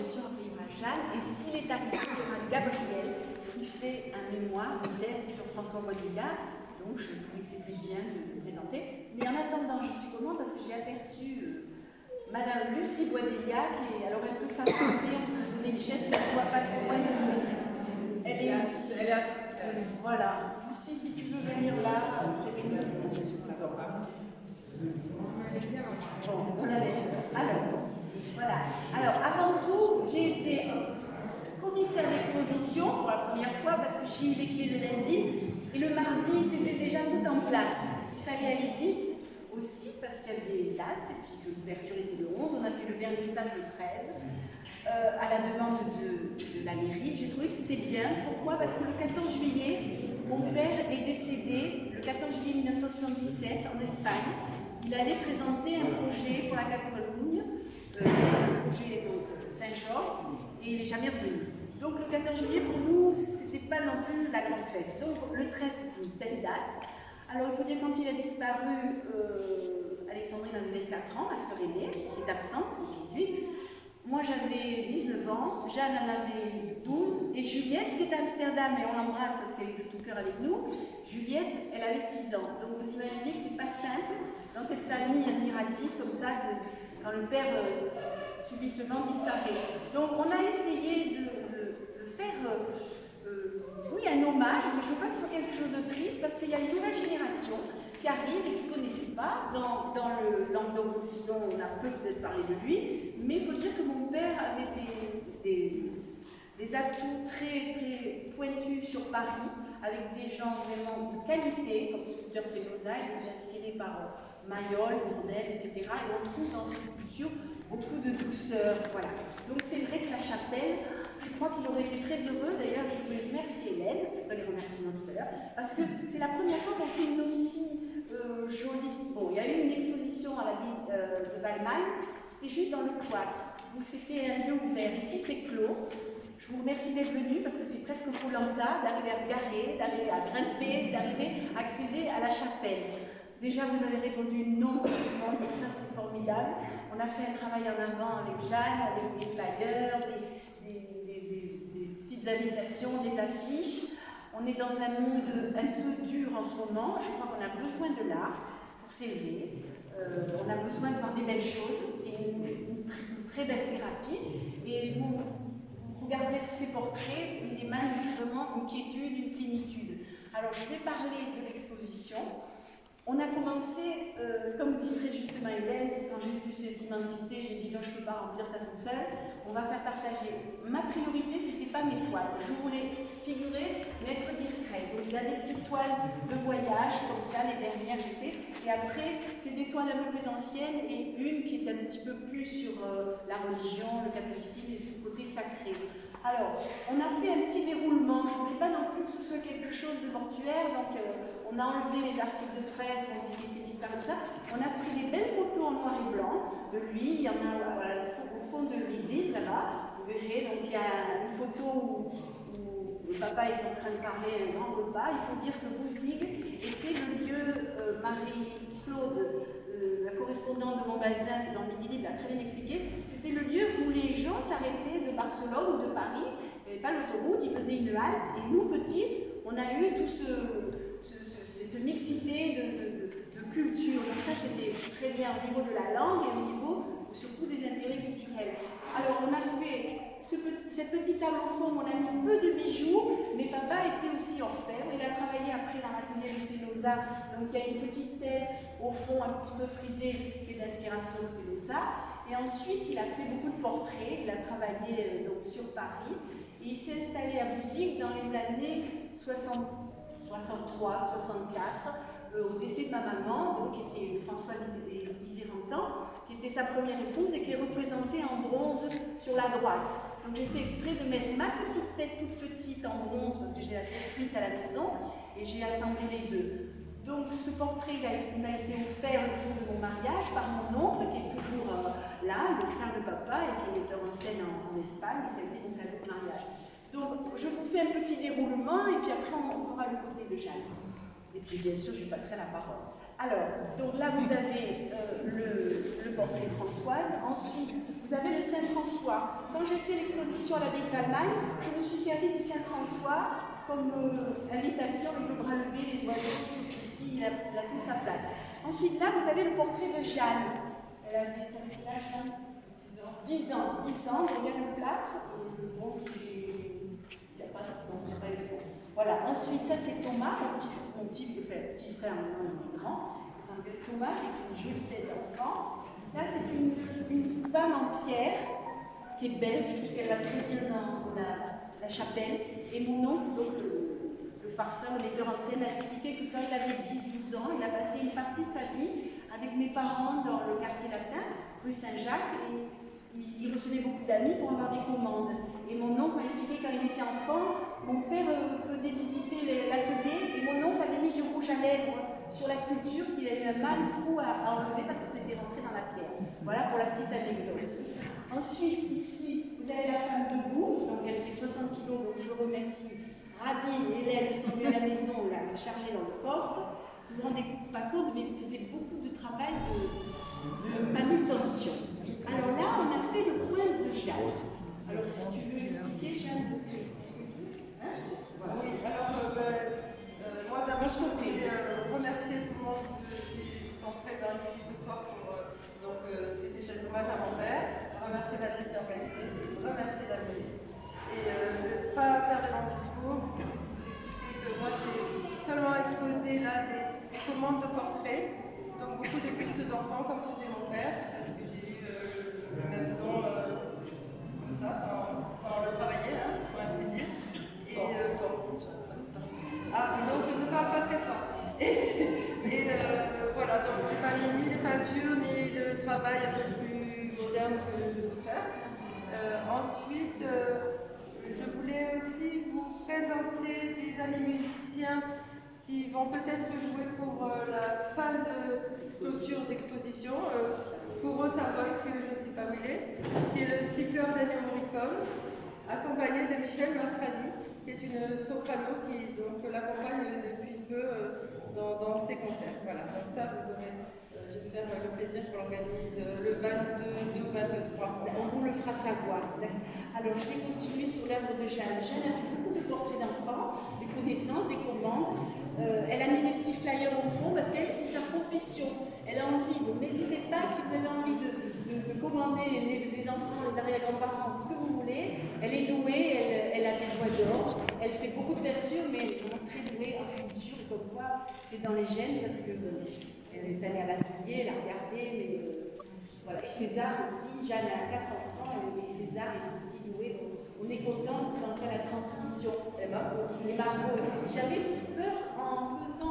bien sûr, après il y aura Jeanne, et s'il est arrivé, il y aura Gabriel, qui fait un mémoire, une thèse sur François Bodilla. Donc je trouvais que c'était bien de le présenter. Mais en attendant, je suis comment? Parce que j'ai aperçu Madame Lucie Boisdelia, qui est, alors elle peut s'avancer, on peut donner une chaise qu'elle ne soit pas trop loin de nous. Elle est Lucie. Voilà. Lucie, si tu veux venir là, près de nous. Bon, on la laisse. Alors, voilà. Alors, avant tout, j'ai été commissaire d'exposition pour la première fois parce que j'ai eu les clés le lundi et le mardi, c'était déjà tout en place. Il fallait aller vite aussi parce qu'il y avait des dates et puis que l'ouverture était le 11. On a fait le vernissage le 13 à la demande de la mairie. J'ai trouvé que c'était bien. Pourquoi? Parce que le 14 juillet, mon père est décédé le 14 juillet 1977 en Espagne. Il allait présenter un projet pour la Catalogne, le projet Saint-Georges, et il n'est jamais revenu. Donc le 14 juillet, pour nous, c'était pas non plus la grande fête. Donc le 13, c'est une belle date. Alors il faut dire, quand il a disparu, Alexandrine avait 24 ans, ma sœur aînée, qui est absente aujourd'hui. Moi j'avais 19 ans, Jeanne en avait 12, et Juliette, qui est à Amsterdam, et on l'embrasse parce qu'elle est de tout cœur avec nous, Juliette, elle avait 6 ans. Donc vous imaginez que c'est pas simple dans cette famille admirative comme ça, quand le père subitement disparaît. Donc on a essayé de faire oui, un hommage, mais je ne veux pas que ce soit quelque chose de triste, parce qu'il y a une nouvelle génération qui arrive et qui ne connaissait pas dans le Languedoc-Roussillon, on a peut-être parlé de lui, mais il faut dire que mon père avait des atouts très, très pointus sur Paris, avec des gens vraiment de qualité, comme le sculpteur Fénosa, il est inspiré par Mayol, Bournel, etc. Et on trouve dans ces sculptures beaucoup de douceur, voilà. Donc c'est vrai que la chapelle, je crois qu'il aurait été très heureux, d'ailleurs je voulais remercier Hélène, les remerciements tout à l'heure, parce que c'est la première fois qu'on fait une aussi jolie... Bon, il y a eu une exposition à la ville de Valmagne, c'était juste dans le cloître, donc c'était un lieu ouvert. Ici c'est clos. Je vous remercie d'être venu parce que c'est presque Koh-Lanta, d'arriver à se garer, d'arriver à grimper, d'arriver à accéder à la chapelle. Déjà, vous avez répondu non heureusement, donc ça c'est formidable. On a fait un travail en avant avec Jeanne, avec des flyers, des petites invitations, des affiches. On est dans un monde un peu dur en ce moment. Je crois qu'on a besoin de l'art pour s'élever. On a besoin de voir des belles choses. C'est une très belle thérapie. Et vous regarderez tous ces portraits, il émane vraiment une quiétude, une plénitude. Alors je vais parler de l'exposition. On a commencé, comme dit très justement Hélène, quand j'ai vu cette immensité, j'ai dit non, je ne peux pas remplir ça toute seule, on va faire partager. Ma priorité, ce n'était pas mes toiles. Je voulais figurer, mais être discret. Donc il y a des petites toiles de voyage, comme ça, les dernières j'ai fait. Et après, c'est des toiles un peu plus anciennes et une qui est un petit peu plus sur la religion, le catholicisme et le côté sacré. Alors, on a fait un petit déroulement. Je ne voulais pas non plus que ce soit quelque chose de mortuaire, donc on a enlevé les articles de presse, on dit qu'il était disparu, tout ça. On a pris des belles photos en noir et blanc de lui. Il y en a au fond de l'église, là-bas. Vous verrez, donc il y a une photo où le papa est en train de parler un grand repas. Il faut dire que Bouzigues était le lieu, Marie-Claude, la correspondante de Montbazin, c'est dans Midi Libre, l'a très bien expliqué, c'était le lieu où les gens s'arrêtaient de Barcelone ou de Paris, il n'y avait pas l'autoroute, ils faisaient une halte, et nous, petites, on a eu toute cette mixité de culture. Donc ça, c'était très bien au niveau de la langue et au niveau surtout des intérêts culturels. Alors, on a fait cette petite table au fond, on a mis peu de bijoux, mais papa était aussi orfèvre. Il a travaillé après dans l'atelier de Fénosa, donc il y a une petite tête au fond un petit peu frisée qui est d'inspiration de Fénosa. Et ensuite, il a fait beaucoup de portraits, il a travaillé donc, sur Paris, et il s'est installé à Bouzigues dans les années 63, 64, au décès de ma maman, donc, qui était Françoise Isérantan, qui était sa première épouse et qui est représentée en bronze sur la droite. Donc j'ai fait exprès de mettre ma petite tête toute petite en bronze parce que j'ai la tête cuite à la maison et j'ai assemblé les deux. Donc ce portrait il m'a été offert le jour de mon mariage par mon oncle qui est toujours là, le frère de papa et qui est metteur en scène en Espagne, et ça a été mon cadeau de mariage. Donc je vous fais un petit déroulement et puis après on fera le côté de Jeanne. Et puis bien sûr je passerai la parole. Alors, donc là vous avez le portrait de Françoise, ensuite vous Vous avez le Saint-François. Quand j'ai fait l'exposition à l'abbaye de Valmagne, je me suis servi du Saint-François comme invitation avec le bras levé, les oiseaux, ici, il a toute sa place. Ensuite, là, vous avez le portrait de Jeanne. Elle avait quel âge, Jeanne 10 ans, derrière le plâtre. Bon, il n'y a pas de voilà, ensuite, ça c'est Thomas, mon petit frère, maintenant il est grand. Ça s'appelle Thomas, c'est une jolie tête d'enfant. Là, c'est une femme en pierre qui est belle, je trouve qu'elle va très bien dans la chapelle. Et mon oncle, donc, le farceur, le metteur en scène, a expliqué que quand il avait 10-12 ans, il a passé une partie de sa vie avec mes parents dans le quartier latin, rue Saint-Jacques, et il recevait beaucoup d'amis pour avoir des commandes. Et mon oncle m'a expliqué quand il était enfant, mon père faisait visiter l'atelier et mon oncle avait mis du rouge à lèvres sur la sculpture qu'il a eu un mal fou à enlever parce que c'était rentré dans la pierre. Voilà pour la petite anecdote. Ensuite, ici, vous avez la femme debout, donc elle fait 60 kg, donc je remercie Rabi et Hélène qui sont venus à la maison, l'a chargée dans le coffre. Vous ne vous rendez pas compte, mais c'était beaucoup de travail de manutention. Alors là, on a fait le point de Jeanne. Alors si tu veux expliquer, Jeanne, qu'est-ce que tu veux voilà. Oui, alors moi d'abord je voulais remercier tout le monde qui sont présents ici ce soir pour fêter cet hommage à mon père, remercier Valérie qui a organisé, remercier la mairie. Et je ne vais pas faire de long discours, je vais vous expliquer que moi j'ai seulement exposé là des commandes de portraits, donc beaucoup de bustes d'enfants comme faisait mon père, parce que j'ai eu le même don comme ça, sans le travailler, hein, pour ainsi dire. Ah non, je ne parle pas très fort. Et voilà, donc j'ai pas mis ni les peintures, ni le travail un peu plus moderne que je peux faire. Ensuite, je voulais aussi vous présenter des amis musiciens qui vont peut-être jouer pour la fin de clôture d'exposition, pour Savoy, que je ne sais pas où il est, qui est le siffleur d'Ennio Morricone, accompagné de Michel Mastrani, qui est une soprano qui l'accompagne depuis peu dans ses concerts. Voilà, donc ça vous aurez, j'espère, le plaisir qu'on l'organise le 22 ou 23. On vous le fera savoir. Alors je vais continuer sur l'œuvre de Jeanne. Jeanne a fait beaucoup de portraits d'enfants, des connaissances, des commandes. Elle a mis des petits flyers au fond parce qu'elle, c'est sa profession. Elle a envie, donc n'hésitez pas si vous avez envie de commander des enfants, des arrière-grands-parents, ce que vous voulez. Elle est douée, elle a des doigts d'or, elle fait beaucoup de peinture, mais elle est vraiment très douée en sculpture, comme quoi c'est dans les gènes parce que elle est allée à l'atelier, elle a regardé, mais voilà. Et César aussi, Jeanne a 4 enfants, et César est aussi doué, donc on est content quand il y a la transmission. Et Margot aussi. J'avais peur en faisant